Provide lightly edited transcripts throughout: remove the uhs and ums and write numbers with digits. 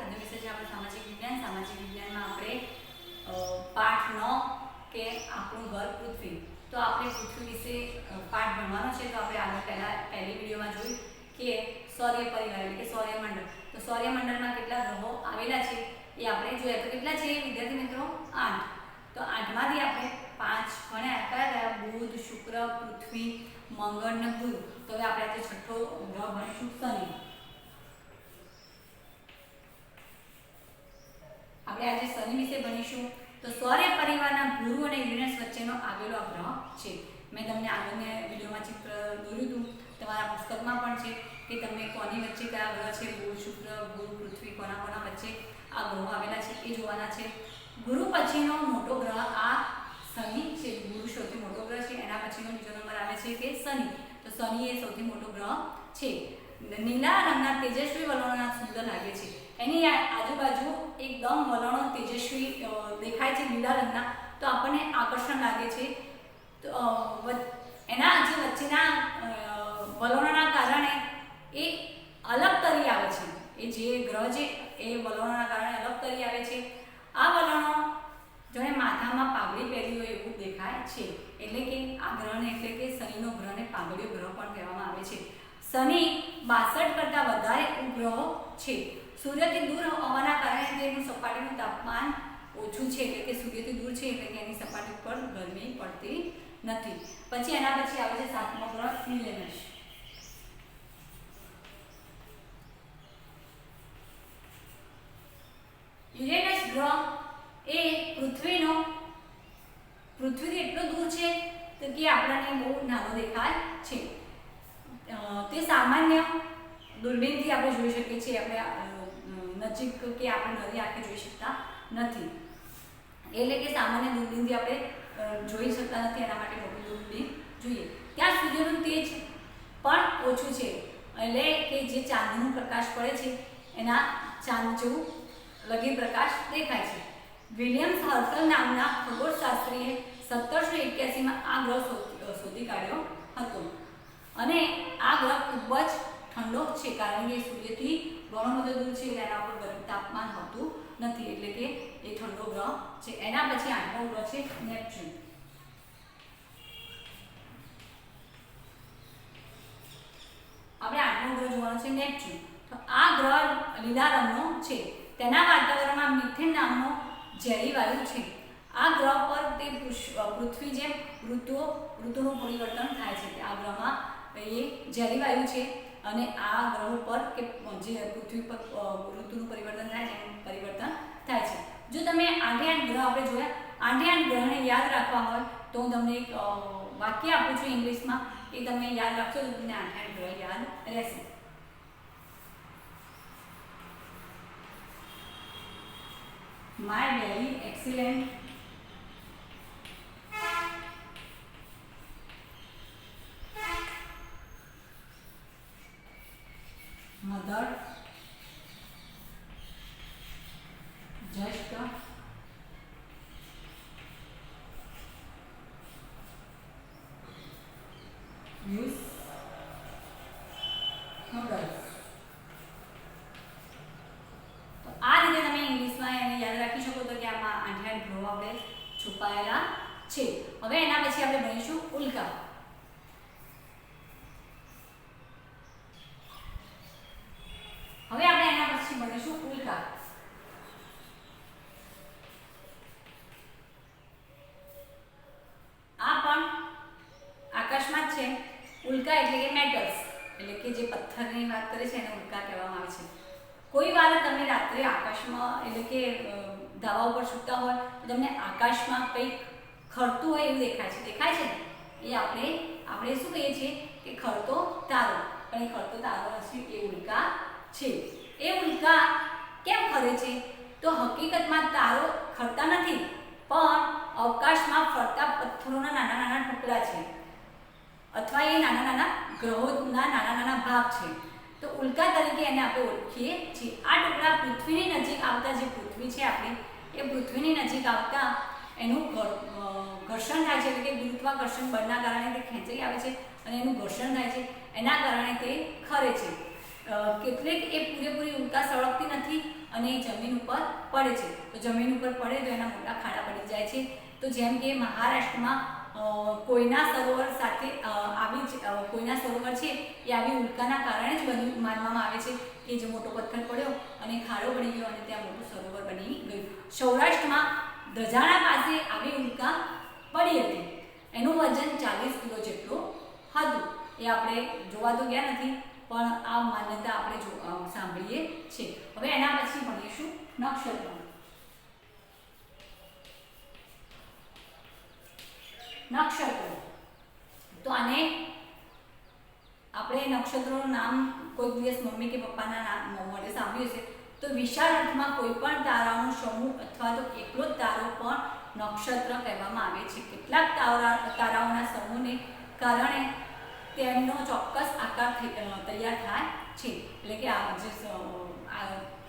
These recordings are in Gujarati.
આજનો વિષય છે આપણો સામાજિક વિજ્ઞાન. સામાજિક વિજ્ઞાનમાં આપણે પાઠ 9 કે આપણું ઘર પૃથ્વી. તો આપણે પૃથ્વી વિશે પાઠ ભણવાનો છે. તો આપણે આગળ પહેલી વિડીયોમાં જોયું કે સૌર્ય પરિવાર એટલે કે સૌર્યમંડળ. તો સૌર્યમંડળમાં કેટલા ગ્રહો આવેલા છે એ આપણે જોયા. તો કેટલા છે વિદ્યાર્થી મિત્રો? 8. તો 8માંથી આપણે 5 ભણ્યા. કયા કયા? બુધ, શુક્ર, પૃથ્વી, મંગળ અને ગુરુ. તો હવે આપણે આજે છઠ્ઠો ગ્રહ ભણીશું શનિ. આપણે આજે શનિ વિશે ભણીશું. તો સૌર્ય પરિવારના ગુરુ અને યુરેનસ વચ્ચેનો આવેલો આ ગ્રહ છે. મેં તમને આગળની વિડીયોમાં ચિત્ર દોર્યું હતું, તમારા પુસ્તકમાં પણ છે કે તમે કોની વચ્ચે કયા ગ્રહ છે, બુધ, શુક્ર, ગુરુ, પૃથ્વી, કોના વચ્ચે આ ગ્રહો આવેલા છે એ જોવાના છે. ગુરુ પછીનો મોટો ગ્રહ આ શનિ છે. ગુરુ સૌથી મોટો ગ્રહ છે. એના પછીનો બીજો નંબર આવે છે કે શનિ. તો શનિ એ સૌથી મોટો ગ્રહ છે. નીલા રંગના તેજસ્વી વલણોના સુંદર લાગે છે. એની આજુબાજુ એકદમ વલણો તેજસ્વી દેખાય છે લીલા રંગના, તો આપણને આકર્ષણ લાગે છે. તો એના જે વચ્ચેના વલણોના કારણે એ અલગ તરી આવે છે. એ જે ગ્રહ છે એ વલણોના કારણે અલગ તરી આવે છે. આ વલણો જેણે માથામાં પાઘડી પહેરી હોય એવું દેખાય છે. એટલે કે આ ગ્રહને એટલે કે શનિનો ગ્રહને પાઘડીયો ગ્રહ પણ કહેવામાં આવે છે. શનિ 62 કરતાં વધારે ઉપગ્રહો છે. સૂર્યથી દૂર હોવાના કારણે તેનું સપાટીનું તાપમાન ઓછું છે. એટલે કે સૂર્યથી દૂર છે એટલે કે એની સપાટી પર ગરમી પડતી નથી. પછી એના પછી આવે છે 7મો ગ્રહ યુરેનસ. યુરેનસ ગ્રહ એ પૃથ્વીથી એટલો દૂર છે કે આપણને બહુ નાનો દેખાય છે. તે સામાન્ય દૂરબીનથી આપણે જોઈ શકીએ છીએ. આપણે નજીક કે આપણે નરી આંખે જોઈ શકતા નથી. એટલે કે સામાન્ય દૂરબીનથી આપણે જોઈ શકતા નથી. એના માટે મોટી દૂરબીન જોઈએ. ત્યાં સૂર્યનું તેજ પણ ઓછું છે. એટલે કે જે ચાંદનો પ્રકાશ પડે છે એના ચાંદ જેવું લગીર પ્રકાશ દેખાય છે. વિલિયમ હર્સલ નામના ખગોળશાસ્ત્રીએ 1781માં આ ગ્રહ શોધી કાઢ્યો હતો. અને આ ગ્રહ ખૂબ જ ઠંડો છે, કારણ કે સૂર્યથી ઘણો બધો દૂર છે એટલે એના પર ગરમ તાપમાન હોતું નથી. એટલે કે એ ઠંડો ગ્રહ છે. એના પછી 8મો ગ્રહ છે નેપચ્યુન. આપણે 8મો ગ્રહ જોવાનો છે નેપચ્યુન. તો આ ગ્રહ લીલા રંગનો છે. તેના વાતાવરણમાં મિથેન નામનો ઝેરી વાયુ છે. આ ગ્રહ પર તે પૃથ્વી જેમ ઋતુનું પરિવર્તન થાય છે. આ ગ્રહમાં એ ઝેરી વાયુ છે અને આ ગ્રહ પર કે જે પૃથ્વી પર ઋતુનું પરિવર્તન થાય છે એનું પરિવર્તન થાય છે. જો તમે 8 ગ્રહ આપણે જોયા, 8 ગ્રહને યાદ રાખવા હોય તો હું તમને એક વાક્ય આપું છું ઇંગ્લિશમાં. એ તમે યાદ રાખશો તો તમને 8 ગ્રહ યાદ રહેશે. My very excellent mother just use noodles. તો આ રીતે તમે ઇંગ્લિશમાં એને યાદ રાખી શકો તો કે આમાં 8 ગ્રહો આપણે છુપાયેલા છે. હવે એના પછી આપણે ભણીશું ઉલ્કા. હવે આપણે એના પછી ભણીશું ઉલ્કા. આ પણ આકાશમાં જ છે. ઉલ્કા એટલે કે મેટલ્સ, એટલે કે જે પથ્થરની વાત કરે છે એને ઉલ્કા કહેવામાં આવે છે. કોઈ વાર તમે રાત્રે આકાશમાં એટલે કે ધાબા ઉપર સૂતા હોય તો તમને આકાશમાં કંઈક ખરતું હોય એવું દેખાય છે. દેખાય છે ને એ આપણે શું કહીએ છીએ કે ખરતો તારો. પણ એ ખરતો તારો નથી, એ ઉલ્કા છે. એ ઉલ્કા કેમ ફરે છે? તો હકીકતમાં તારો ખરતા નથી, પણ અવકાશમાં ફરતા પથ્થરોના નાના નાના ટુકડા છે, અથવા એ નાના નાના ગ્રહોના નાના નાના ભાગ છે. તો ઉલ્કા તરીકે એને આપણે ઓળખીએ છીએ. આ ટુકડા પૃથ્વીની નજીક આવતા, જે પૃથ્વી છે આપણી એ પૃથ્વીની નજીક આવતા એનું ઘર્ષણ થાય છે. એટલે કે ગુરુત્વાકર્ષણ બળના કારણે તે ખેંચાઈ આવે છે અને એનું ઘર્ષણ થાય છે. એના કારણે તે ખરે છે. કેટલીક એ પૂરેપૂરી ઉલ્કા સળગતી નથી અને એ જમીન ઉપર પડે છે. તો જમીન ઉપર પડે તો એના મોટા ખાડા પડી જાય છે. તો જેમ કે મહારાષ્ટ્રમાં કોયના સરોવર સાથે કોયના સરોવર છે એ આવી ઉલ્કાના કારણે જ બન્યું માનવામાં આવે છે કે જે મોટો પથ્થર પડ્યો અને ખાડો પડી ગયો અને ત્યાં મોટું સરોવર બની ગયું. સૌરાષ્ટ્રમાં ધજાણા પાસે આવી ઉલ્કા પડી હતી. એનું વજન 40 કિલો જેટલું હતું. એ આપણે જોવા તો ગયા નથી પણ આ માન્યતા આપણે સાંભળીએ છીએ. હવે એના પછી ભણીશું નક્ષત્રો. નક્ષત્રો તો આને આપણે નક્ષત્રોનું નામ કોઈ દિવસ મમ્મી કે પપ્પાના નામ મોઢે સાંભળ્યું છે તો વિશાળ અર્થમાં કોઈ પણ તારાનો સમૂહ અથવા તો એકલો જ તારો પણ નક્ષત્ર કહેવામાં આવે છે. કેટલાક તારાઓના સમૂહને કારણે તેમનો ચોક્કસ આકાર તૈયાર થાય છે. એટલે કે આ જે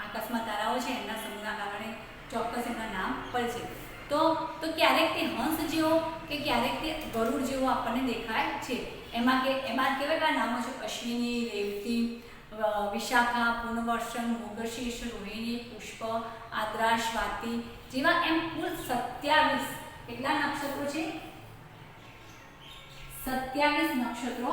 આકાશમાં તારાઓ છે એમના સમૂહના કારણે ચોક્કસ એમના નામ પડે છે. તો ક્યારેક તે હંસ જેવો કે ક્યારેક તે ગરુડ જેવો આપણને દેખાય છે. એમાં કેવા નામો છે? અશ્વિની, રેવતી, વિશાખા, પૂર્ણવર્ષણ, મૃગશીર્ષ, રોહિણી, પુષ્પ, આદ્રા, સ્વાતિ જેવા એમ કુલ 27 કેટલા નક્ષત્રો છે? 27 નક્ષત્રો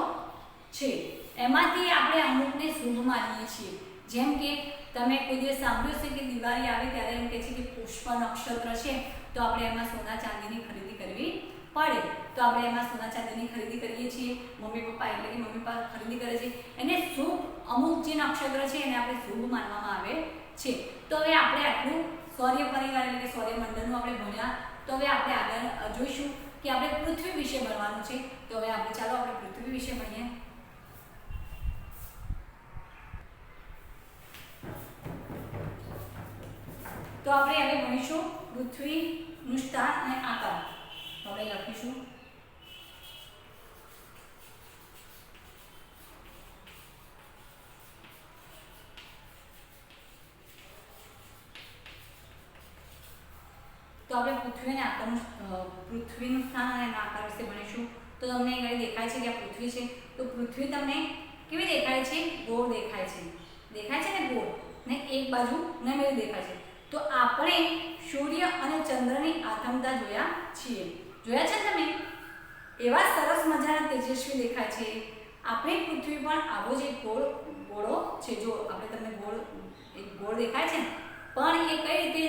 છે. એમાંથી આપણે અમુકને શુભ માનીએ છીએ. જેમ કે તમે કોઈ દિવસ સાંભળ્યું છે કે દિવાળી આવે ત્યારે એમ કહે છે કે પુષ્પ નક્ષત્ર છે તો આપણે એમાં સોના ચાંદીની ખરીદી કરવી પડે. તો આપણે એમાં સોના ચાંદીની ખરીદી કરીએ છીએ. મમ્મી પપ્પા એટલે કે મમ્મી પપ્પા ખરીદી કરે છે. એને શુભ અમુક જે નક્ષત્ર છે એને આપણે શુભ માનવામાં આવે છે. તો હવે આપણે આટલું સૌર્ય પરિવાર એટલે કે સૌર્યમંડળનું આપણે ભણ્યા. તો હવે આપણે આગળ જોઈશું કે આપણે પૃથ્વી વિશે ભણવાનું છે. તો હવે ચાલો આપણે પૃથ્વી વિશે ભણીએ. તો આપણે હવે ભણીશું પૃથ્વીનું સ્થાન અને આકાર. તો આપણે લખીશું તો આપણે પૃથ્વીનું સ્થાન અને આકાર વિશે ભણીશું. તો તમને અહીં દેખાય છે કે આ પૃથ્વી છે. તો પૃથ્વી તમને કેવી દેખાય છે? ગોળ દેખાય છે. દેખાય છે ને ગોળ, ને એક બાજુ નમેલી દેખાય છે. તો આપણે સૂર્ય અને ચંદ્રની આથમતા જોયા છીએ. જોયા છે તમે? એવા સરસ મજાના તેજસ્વી દેખાય છે. આપણી પૃથ્વી પણ આવો જ એક ગોળો છે. જો આપણે તમને એક ગોળ દેખાય છે ને, પણ એ કઈ રીતે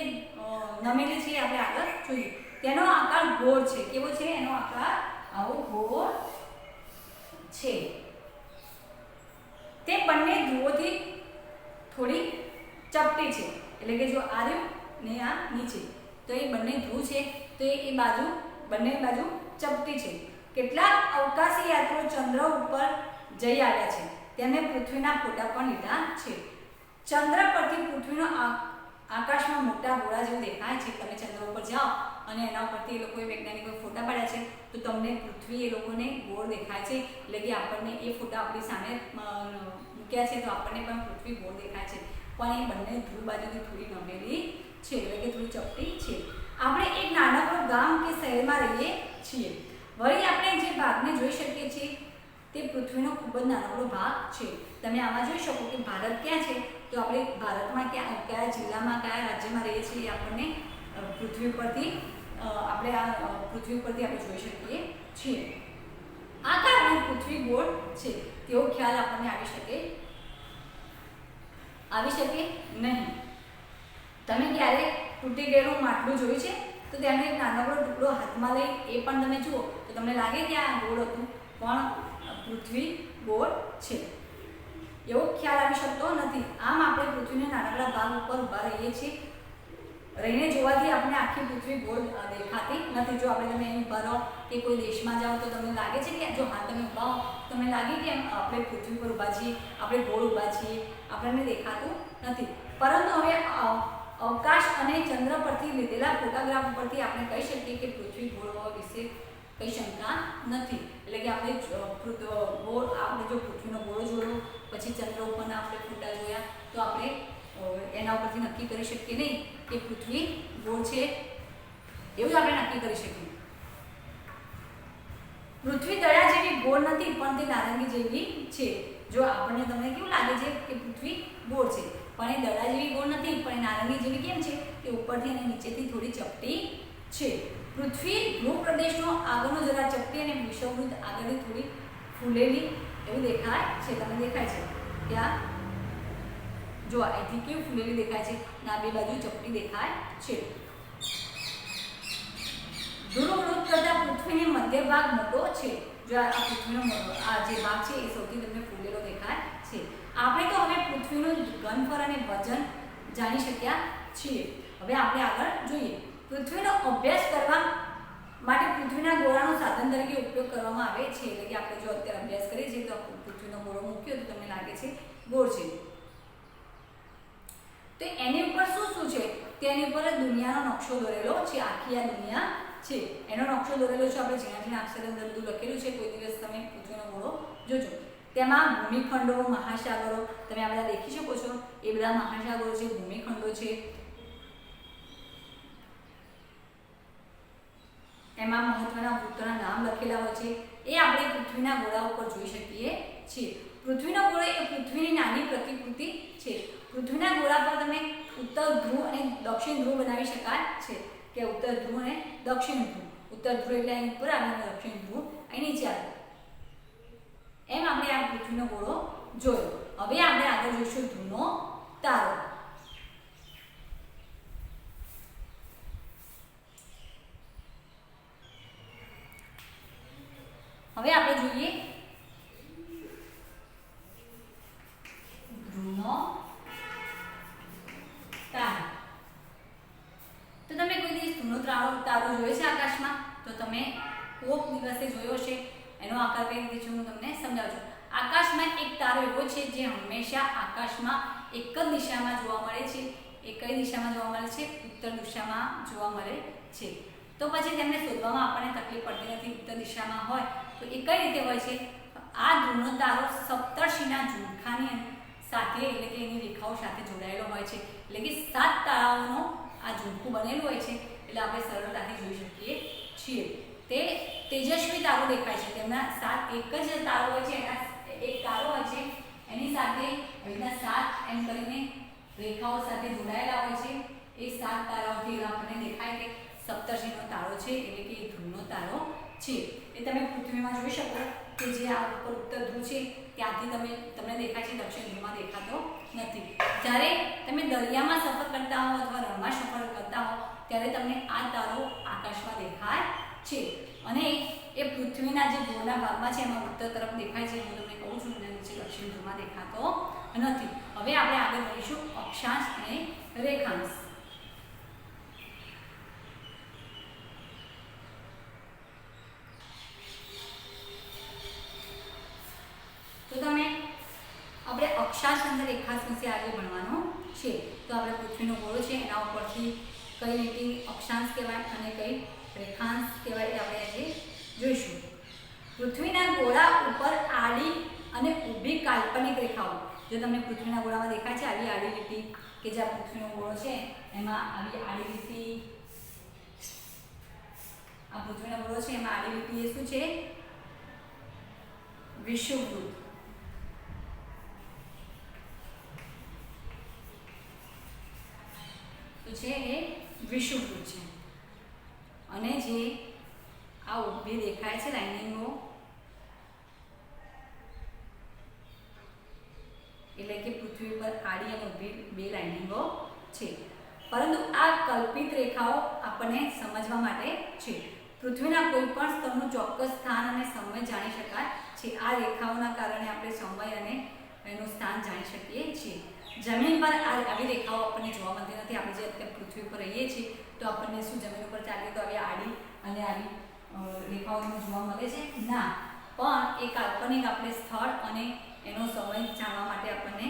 નમેલી છે આપણે આગળ જોઈએ. તેનો આકાર ગોળ છે. કેવો છે? એનો આકાર આવો ગોળ છે. તે બંને ધ્રુવોથી થોડી ચપટી છે. એટલે કે જો આ રહ્યું ને આ નીચે, તો એ બંને ધ્રુવ છે. તો એ બાજુ બંને બાજુ ચપટી છે. કેટલાક અવકાશી યાત્રીઓ ચંદ્ર ઉપર જઈ આવ્યા છે. તેમણે પૃથ્વીના ફોટા પણ લીધા છે. ચંદ્ર પરથી પૃથ્વીનો આકાશમાં મોટા ગોળા જેવું દેખાય છે. તમે ચંદ્ર ઉપર જાઓ અને એના ઉપરથી એ લોકોએ વૈજ્ઞાનિકોએ ફોટા પાડ્યા છે તો તમને પૃથ્વી એ લોકોને ગોળ દેખાય છે. એટલે કે આપણને એ ફોટા આપણી સામે મૂક્યા છે તો આપણને પણ પૃથ્વી ગોળ દેખાય છે. પણ એ બંને ધ્રુવ બાજુથી થોડી નમેલી છે. એટલે કે થોડી ચપટી છે. આપણે એક નાનકડું ગામ કે શહેરમાં રહીએ છીએ. વળી આપણે જે ભાગને જોઈ શકીએ છીએ તે પૃથ્વીનો ખૂબ જ નાનકડો ભાગ છે. તમે આમાં જોઈ શકો કે ભારત ક્યાં છે? તો આપણે ભારતમાં કયા જિલ્લામાં કયા રાજ્યમાં રહીએ છીએ એ આપણને પૃથ્વી પરથી આપણે જોઈ શકીએ છીએ. આ કારણે પૃથ્વી ગોળ છે તેવો ખ્યાલ આપણને આવી શકે નહીં. તમે ક્યારે તૂટી ગયેલું માટલું જોયું છે? તો તેનો એક નાનકડો ટુકડો હાથમાં લઈ એ પણ તમે જુઓ તો તમને લાગે કે આ ગોળ હતું, પણ પૃથ્વી ગોળ છે એવો ખ્યાલ આવી શકતો નથી. આમ આપણે પૃથ્વીના નાનકડા ભાગ ઉપર ઊભા રહીએ છીએ. રહીને જોવાથી આપણે આખી પૃથ્વી ગોળ દેખાતી નથી. જો તમે અહીં ઊભા રહો કે કોઈ દેશમાં જાઓ તો તમને લાગે છે કે જો તમે ઊભા હો તમને લાગે કે આપણે પૃથ્વી પર ઊભા છીએ, આપણે ગોળ ઊભા છીએ, આપણને દેખાતું નથી. પરંતુ હવે અવકાશ અને ચંદ્ર પરથી લીધેલા ફોટોગ્રાફ ઉપરથી આપણે કહી શકીએ કે પૃથ્વી ગોળ હોવા વિશે કંઈ શંકા નથી. એટલે કે આપણે જો પૃથ્વીનો ગોળો જોયો પછી ચંદ્ર ઉપરના આપણે ફોટા જોયા તો આપણે એના ઉપરથી નક્કી કરી શકીએ નહીં કે પૃથ્વી ગોળ છે, એવું જ આપણે નક્કી કરી શકીએ. પૃથ્વી દડા જેવી ગોળ નથી પણ તે નારંગી જેવી છે. જો આપણને તમને કેવું લાગે છે કે પૃથ્વી ગોળ છે પણ એ દડા જેવી ગોળ નથી પણ એ નારંગી જેવી કેમ છે કે ઉપરથી અને નીચેથી થોડી ચપટી છે. પૃથ્વી ધ્રુવ પ્રદેશનો આગળનો જરા ચપટી અને વિષુવવૃત્ત આગળથી થોડી ફૂલેલી એવું દેખાય છે. તમને દેખાય છે ત્યાં જો અહીંથી કેવું ફૂલેલી દેખાય છે અને આ બે બાજુ ચપટી દેખાય છે. ધ્રુવવૃત્ત કરતાં પૃથ્વીનો મધ્ય ભાગ મોટો છે. જો આ પૃથ્વીનો આ જે ભાગ છે એ સૌથી તમને ફૂલેલો દેખાય છે. આપણે તો હવે પૃથ્વીનું ઘનફળ અને વજન જાણી શક્યા છીએ. હવે આપણે આગળ જોઈએ. પૃથ્વીનો અભ્યાસ કરવા માટે પૃથ્વીના ગોળાનો સાધન તરીકે ઉપયોગ કરવામાં આવે છે. એટલે કે આપણે જો અત્યારે અભ્યાસ કરીએ છીએ તો પૃથ્વીનો ગોળો મૂક્યો તો તમને લાગે છે ગોળ છે. તો એની ઉપર શું છે તેની ઉપર દુનિયાનો નકશો દોરેલો છે. આખી આ દુનિયા છે એનો નકશો દોરેલો છે. આપણે ઝીણા ઝીણા અક્ષર અંદર બધું લખેલું છે. કોઈ દિવસ તમે પૃથ્વીનો ગોળો જોજો. તેમાં ભૂમિખંડો, મહાસાગરો તમે આ બધા દેખી શકો છો. એ બધા મહાસાગરો છે, ભૂમિખંડો છે. એમાં મહત્વના વૃત્તોના નામ લખેલા હોય છે. એ આપણે પૃથ્વીના ગોળા ઉપર જોઈ શકીએ છીએ. પૃથ્વીનો ગોળો એ પૃથ્વીની નાની પ્રતિકૃતિ છે. પૃથ્વીના ગોળા પર તમે ઉત્તર ધ્રુવ અને દક્ષિણ ધ્રુવ બનાવી શકાય છે કે ઉત્તર ધ્રુવ અને દક્ષિણ ધ્રુવ. ઉત્તર ધ્રુવ એટલે અહીં ઉપર આવે અને દક્ષિણ ધ્રુવ અહીં નીચે આવે. એમ આપણે આ પૃથ્વીનો ગોળો જોયો. હવે આપણે આગળ જોઈશું ધ્રુવનો તારો. હવે આપણે જોઈએ ધ્રુવનો તારો. તો તમે કોઈ દિવસ ધ્રુવનો તારો જોયો છે આકાશમાં? તો તમે કોક દિવસે જોયો છે. એનો આકાર કઈ રીતે છે હું તમને સમજાવું છું. આકાશમાં એક તારો એવો છે જે હંમેશા આકાશમાં એક જ દિશામાં જોવા મળે છે. એ કઈ દિશામાં જોવા મળે છે? ઉત્તર દિશામાં જોવા મળે છે. તો પછી તેમને શોધવામાં આપણને તકલીફ પડતી નથી. ઉત્તર દિશામાં હોય તો એ કઈ રીતે હોય છે? આ ધ્રુવનો તારો સપ્તર્ષિના ઝુમખાની સાથે એટલે કે એની રેખાઓ સાથે જોડાયેલો હોય છે. એટલે કે 7 તારાઓનો આ ઝુમખું બનેલું હોય છે. એટલે આપણે સરળતાથી જોઈ શકીએ છીએ. તે તેજસ્વી તારો દેખાય છે. તેમના 7 એક જ તારો હોય છે. એના એક તારો હોય છે એની સાથે એના 7 એમ કરીને રેખાઓ સાથે જોડાયેલા હોય છે. એ 7 તારાઓથી આપણને દેખાય કે સપ્તર્ષિનો તારો છે એટલે કે ધ્રુવનો તારો છે. એ તમે પૃથ્વીમાં જોઈ શકો કે જે આ ઉપર ઉત્તર ધ્રુવ છે ત્યાંથી તમને દેખાય છે, દક્ષિણ ધ્રુવમાં દેખાતો નથી. જ્યારે તમે દરિયામાં સફર કરતા હો અથવા રણમાં સફર કરતા હો ત્યારે તમને આ તારો આકાશમાં દેખાય છે. અને એ પૃથ્વીના જે ગોળના ભાગમાં છે એમાં ઉત્તર તરફ દેખાય છે. હું તમને કહું છું એના નીચે દક્ષિણ ધ્રુવમાં દેખાતો નથી. હવે આપણે આગળ વધીશું અક્ષાંશ અને રેખાંશ. તો તમે આપણે અક્ષાંશ અને રેખાંશ વિશે આજે ભણવાનું છે. તો આપણે પૃથ્વીનો ગોળો છે એના ઉપરથી કઈ લીટી અક્ષાંશ કહેવાય અને કઈ રેખાંશ કહેવાય એ આપણે આજે જોઈશું. પૃથ્વીના ગોળા ઉપર આડી અને ઊભી કાલ્પનિક રેખાઓ. જો તમને પૃથ્વીના ગોળામાં દેખાય છે આવી આડી લીટી કે જે પૃથ્વીનો ગોળો છે એમાં આવી આડી લીટી, આ પૃથ્વીનો ગોળો છે એમાં આડી લીટી એ શું છે? વિષુવવૃત્ત. છે એ વિષુવવૃત્ત છે. અને જે આ ઊભી દેખાય છે લાઇનિંગો એટલે કે પૃથ્વી પર આડી અને ઊભી બે લાઇનિંગો છે. પરંતુ આ કલ્પિત રેખાઓ આપણને સમજવા માટે છે. પૃથ્વીના કોઈ પણ સ્તરનું ચોક્કસ સ્થાન અને સમય જાણી શકાય છે. આ રેખાઓના કારણે આપણે સમય અને એનું સ્થાન જાણી શકીએ છીએ. જમીન પર આવી રેખાઓ આપણને જોવા મળતી નથી. આપણે જે અત્યારે પૃથ્વી પર રહીએ છીએ તો આપણને શું જમીન ઉપર ચાલીએ તો આવી આડી અને આવી રેખાઓ જોવા મળે છે? ના, પણ એ કાલ્પનિક આપણે સ્થળ અને એનો સમય જાણવા માટે આપણને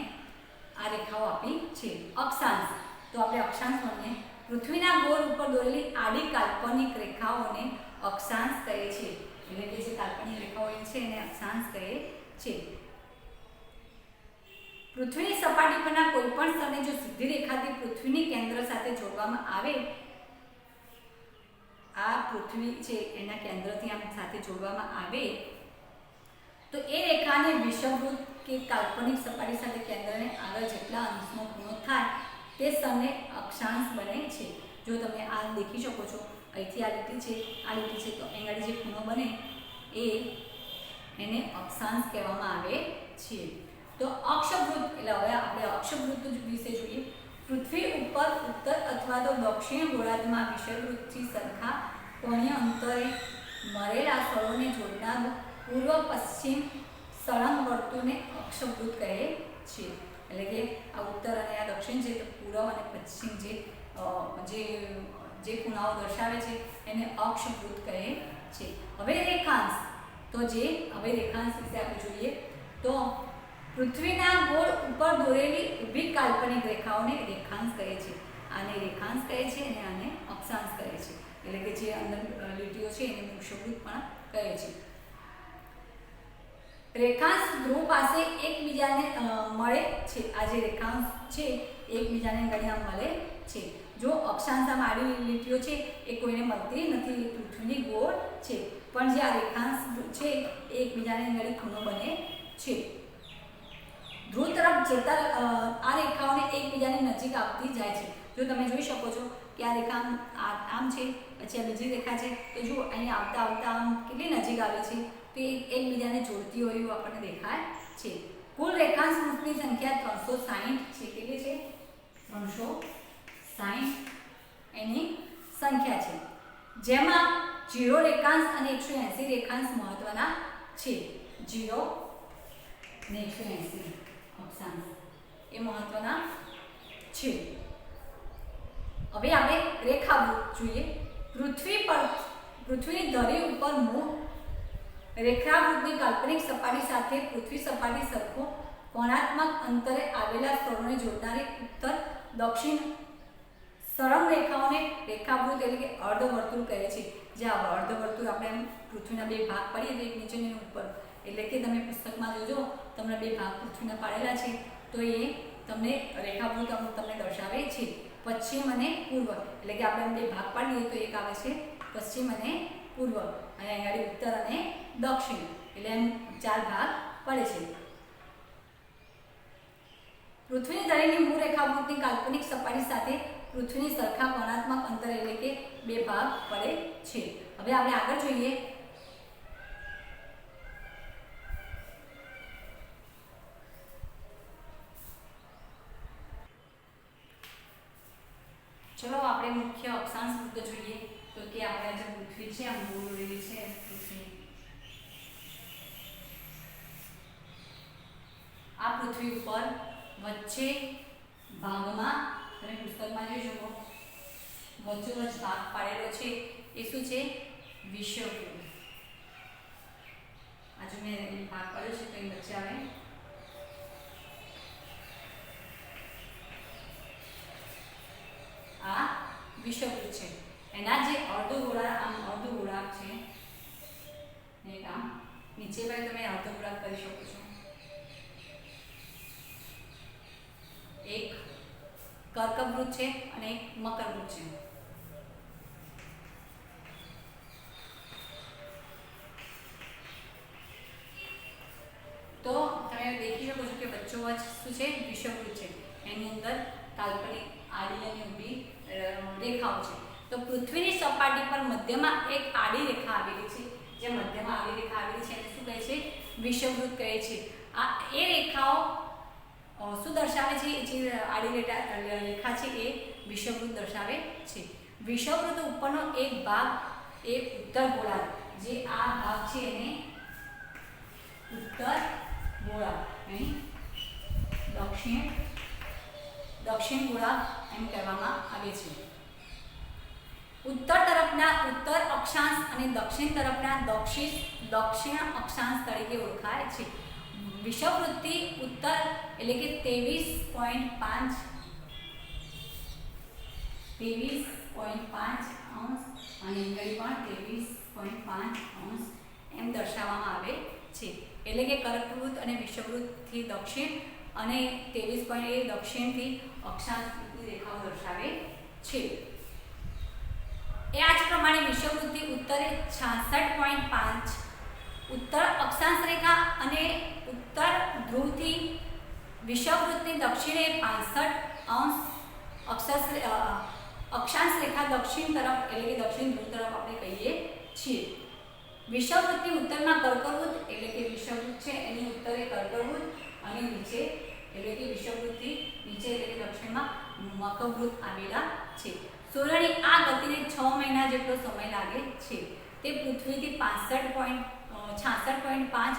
આ રેખાઓ આપી છે. અક્ષાંશ. તો આપણે અક્ષાંશ ભણીએ. પૃથ્વીના ગોળ ઉપર દોરેલી આડી કાલ્પનિક રેખાઓને અક્ષાંશ કહે છે. એટલે કે જે કાલ્પનિક રેખાઓ છે એને અક્ષાંશ કહે છે. પૃથ્વીની સપાટી પરના કોઈપણ સ્થળને જો સીધી રેખાથી પૃથ્વીની કેન્દ્ર સાથે જોડવામાં આવે આ પૃથ્વી છે એના કેન્દ્રથી આમ સાથે જોડવામાં આવે તો એ રેખાને વિષુવવૃત્ત કે કાલ્પનિક સપાટી સાથે કેન્દ્રને આગળ જેટલા અંશનો ખૂણો થાય તે સ્થળને અક્ષાંશ બને છે. જો તમે આ દેખી શકો છો, અહીંથી આ લીટી છે, આ લીટી છે, તો અહીં આગળ જે ખૂણો બને એને અક્ષાંશ કહેવામાં આવે છે. તો અક્ષવૃત્ત એટલે હવે આપણે અક્ષવૃત્ત વિશે જોઈએ. પૃથ્વી ઉપર ઉત્તર અથવા તો દક્ષિણ ગોળાર્ધમાં વિષુવવૃત્તથી સરખા કોણીય અંતરે મળેલા સ્થળોને જોડનારું પૂર્વ પશ્ચિમ સળંગ વર્તુળને અક્ષવૃત્ત કહે છે. એટલે કે આ ઉત્તર અને આ દક્ષિણ છે, તો પૂર્વ અને પશ્ચિમ જે ખૂણાઓ દર્શાવે છે એને અક્ષવૃત્ત કહે છે. હવે રેખાંશ વિશે આપણે જોઈએ તો પૃથ્વીના ગોળ ઉપર દોરેલી ઊભી કાલ્પનિક રેખાઓને રેખાંશ કહે છે. આને રેખાંશ કહે છે અને આને અક્ષાંશ કહે છે. એટલે કે જે અંદર લીટીઓ છે એને વિષુવવૃત્ત પણ કહે છે. રેખાંશ ધ્રુવ પાસે એકબીજાને મળે છે. આ જે રેખાંશ છે એકબીજાને ગળ્યા મળે છે. જો અક્ષાંશમાં આડી લીટીઓ છે એ કોઈને મળતી નથી, પૃથ્વીની ગોળ છે, પણ જે આ રેખાંશ છે એ એકબીજાને ગળી ખૂણો બને છે. ધ્રુવ તરફ જતા આ રેખાઓને એકબીજાની નજીક આવતી જાય છે. જો તમે જોઈ શકો છો કે આ રેખા આમ છે, પછી આ બીજી રેખા છે, તો જો અહીં આવતા આવતા આમ કેટલી નજીક આવે છે, તો એ એકબીજાને જોડતી હોય એવું આપણને દેખાય છે. કુલ રેખાંશ વૃત્તની સંખ્યા 360 છે. કેટલી છે? 360 એની સંખ્યા છે, જેમાં 0 રેખાંશ અને 180 રેખાંશ મહત્વના છે. 0 અને 180 અક્ષાંશ એ મહત્વના છે. હવે આપણે રેખાવૃત્ત જોઈએ. પૃથ્વીની ધરી ઉપર મૂળ રેખાવૃત્તની કાલ્પનિક સપાટી સાથે પૃથ્વી સપાટી સરખો કોણાત્મક અંતરે આવેલા સ્થળોને જોડનારી ઉત્તર દક્ષિણ સળંગ રેખાઓને રેખાવૃત્ત એટલે કે અર્ધવર્તુળ કહે છે. જે આ અર્ધવર્તુળ આપણે પૃથ્વીના બે ભાગ પાડીએ તો એક નીચે અને ઉપર, એટલે કે તમે પુસ્તકમાં જોજો તમને બે ભાગ પૃથ્વીના પાડેલા છે, તો એ તમને રેખાવૃત્ત તમને દર્શાવે છે. પશ્ચિમ અને પૂર્વ, એટલે કે આપણે બે ભાગ પાડીએ તો એક આવે છે પશ્ચિમ અને પૂર્વ, અને આગળ ઉત્તર અને દક્ષિણ, એટલે એમ 4 ભાગ પડે છે. પૃથ્વીની ધરીની મૂળ રેખાવૃત્તની કાલ્પનિક સપાટી સાથે પૃથ્વીની સરખા કોણાત્મક અંતર એટલે કે 2 ભાગ પડે છે. હવે આપણે આગળ જોઈએ. ચલો આપણે મુખ્ય અક્ષાંશ વૃત્ત જોઈએ. તો કે આપણે જે પૃથ્વી છે આમ ગોળ દોરેલી છે પૃથ્વી, આ પૃથ્વી ઉપર વચ્ચે ભાગમાં તમે પુસ્તકમાં જોઈ શકો વચ્ચોવચ્ચ ભાગ પાડેલો છે એ શું છે? વિષુવવૃત્ત. આજે મેં ભાગ પાડ્યો છે તો એ વચ્ચે આવે આ વિષુવવૃત્ત છે. એના જે અર્ધગોળાર્ધ છે ને આમ નીચે પર તમે અર્ધગોળાર્ધ કરી શકો છો. એક કર્કવૃત્ત છે અને એક મકરવૃત્ત છે. તો તમે દેખી શકો છો કે વચ્ચોવચ્ચ શું છે? વિષુવવૃત્ત છે. એની અંદર કાલ્પનિક આડી અને ઊભી રેખાઓ છે. તો પૃથ્વીની સપાટી પર મધ્યમાં એક આડી રેખા આવેલી છે. જે મધ્યમાં આડી રેખા આવેલી છે એને શું કહે છે? વિષુવવૃત્ત કહે છે. આ એ રેખાઓ શું દર્શાવે છે? જે આડી રેખા છે એ વિષુવવૃત્ત દર્શાવે છે. વિષુવવૃત્ત ઉપરનો એક ભાગ એ ઉત્તર ગોળાર્ધ, જે આ ભાગ છે એને ઉત્તર ગોળાર્ધ, અહીં દક્ષિણ ગોળાર્ધ એમ કહેવામાં આવે છે. ઉત્તર તરફના ઉત્તર અક્ષાંશ અને દક્ષિણ તરફના દક્ષિણ અક્ષાંશ તરીકે ઓળખાય છે. વિષુવવૃત્તિ ઉત્તર એટલે કે 23.5 અંશ અને ગઈ પણ 23.5 અંશ એમ દર્શાવવામાં આવે છે. એટલે કે કર્કવૃત્ત અને વિષુવવૃત્તથી દક્ષિણ અને 23.1 દક્ષિણથી અક્ષાંશની રેખાઓ દર્શાવે છે. એ આ જ પ્રમાણે વિષુવવૃત્તિ ઉત્તરે 66.5 ઉત્તર અક્ષાંશ રેખા અને ઉત્તર ધ્રુવથી વિષુવવૃત્તની દક્ષિણે 65 અક્ષાંશ રેખા દક્ષિણ તરફ એટલે કે દક્ષિણ ધ્રુવ તરફ આપણે કહીએ છીએ. વિષુવવૃત્તની ઉત્તરમાં કર્કવૃત્ત એટલે કે વિષુવવૃત્ત છે એની ઉત્તરે કર્કવૃત્ત અને નીચે એટલે કે વિષુવવૃત્તથી નીચે એટલે કે દક્ષિણમાં મકરવૃત્ત આવેલા છે. સૂર્યની આ ગતિને 6 મહિના જેટલો સમય લાગે છે. તે પૃથ્વીથી 66.5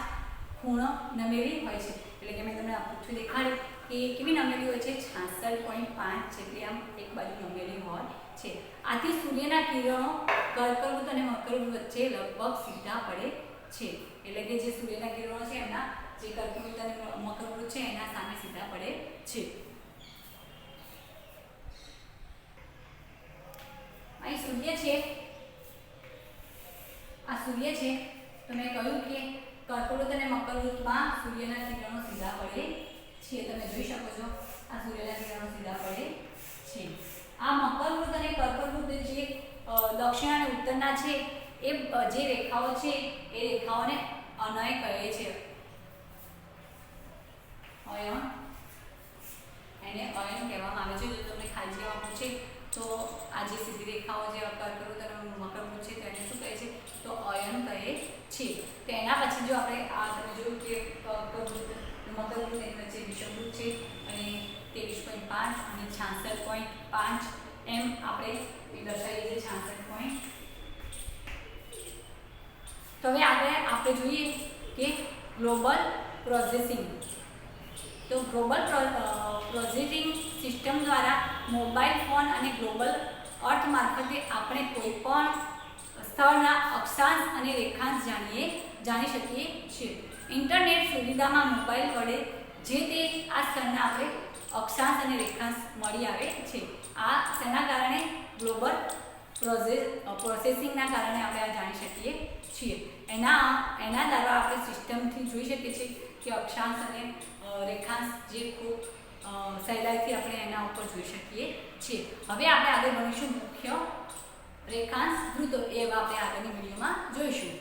ખૂણો નમેલી હોય છે. એટલે કે મેં તમને આ પૃથ્વી દેખાડી કે કેવી નમેલી હોય છે, 66.5 જેટલી આમ એક બાજુ નમેલી હોય છે. આથી સૂર્યના કિરણો કર્કવૃત્ત અને મકરવૃત્ત વચ્ચે લગભગ સીધા પડે છે. એટલે કે જે સૂર્યના કિરણો છે એમના જે કર્કવૃત્ત અને મકરવૃત્ત છે એના સામે સીધા પડે છે. અહીં સૂર્ય છે, આ સૂર્ય છે તો મેં કહ્યું કે કર્કવૃત્ત અને મકરવૃત્તમાં સૂર્યના કિરણો સીધા પડે છે. તમે જોઈ શકો છો આ સૂર્યના કિરણો સીધા પડે છે. આ મકરવૃત્ત અને કર્કવૃત્ત જે દક્ષિણ અને ઉત્તરના છે એ જે રેખાઓ છે એ રેખાઓને અનય કહે છે. અયન, એને અયન કહેવામાં આવે છે. જો તમને ખાલી જવાબ પૂછે તો આ જે સીધી રેખાઓ જે કર્કવૃત્ત અને મકરવૃત્ત છે તેને શું કહે છે તો અયન કહે છે. તો એના પછી જો આપણે આ તમે જોયું કે કર્કવૃત્ત મકરવૃત્ત એની વચ્ચે વિષુવવૃત્ત છે અને 23.5 અને 66.5 એમ આપણે દર્શાવીએ છીએ 66. તો હવે આગળ આપણે જોઈએ કે ગ્લોબલ પ્રોસેસિંગ. તો ગ્લોબલ પ્રોસેસિંગ સિસ્ટમ દ્વારા મોબાઈલ ફોન અને ગ્લોબલ અર્થ મારફતે આપણે કોઈ પણ સ્થળના અક્ષાંશ અને રેખાંશ જાણી શકીએ છીએ. ઇન્ટરનેટ સુવિધામાં મોબાઈલ વડે જે તે આ સ્થળના આપણે અક્ષાંશ અને રેખાંશ મળી આવે છે. આ શેના કારણે ગ્લોબલ પ્રોસેસિંગના કારણે આપણે આ જાણી શકીએ છીએ. એના દ્વારા આપણે સિસ્ટમથી જોઈ શકીએ છીએ કે અક્ષાંશ અને રેખાંશ જે ખૂબ સહેલાઈથી આપણે એના ઉપર જોઈ શકીએ છીએ. હવે આપણે આગળ ભણીશું મુખ્ય રેખાંશ વૃત્તો. એ આપણે આગળની વિડીયોમાં જોઈશું.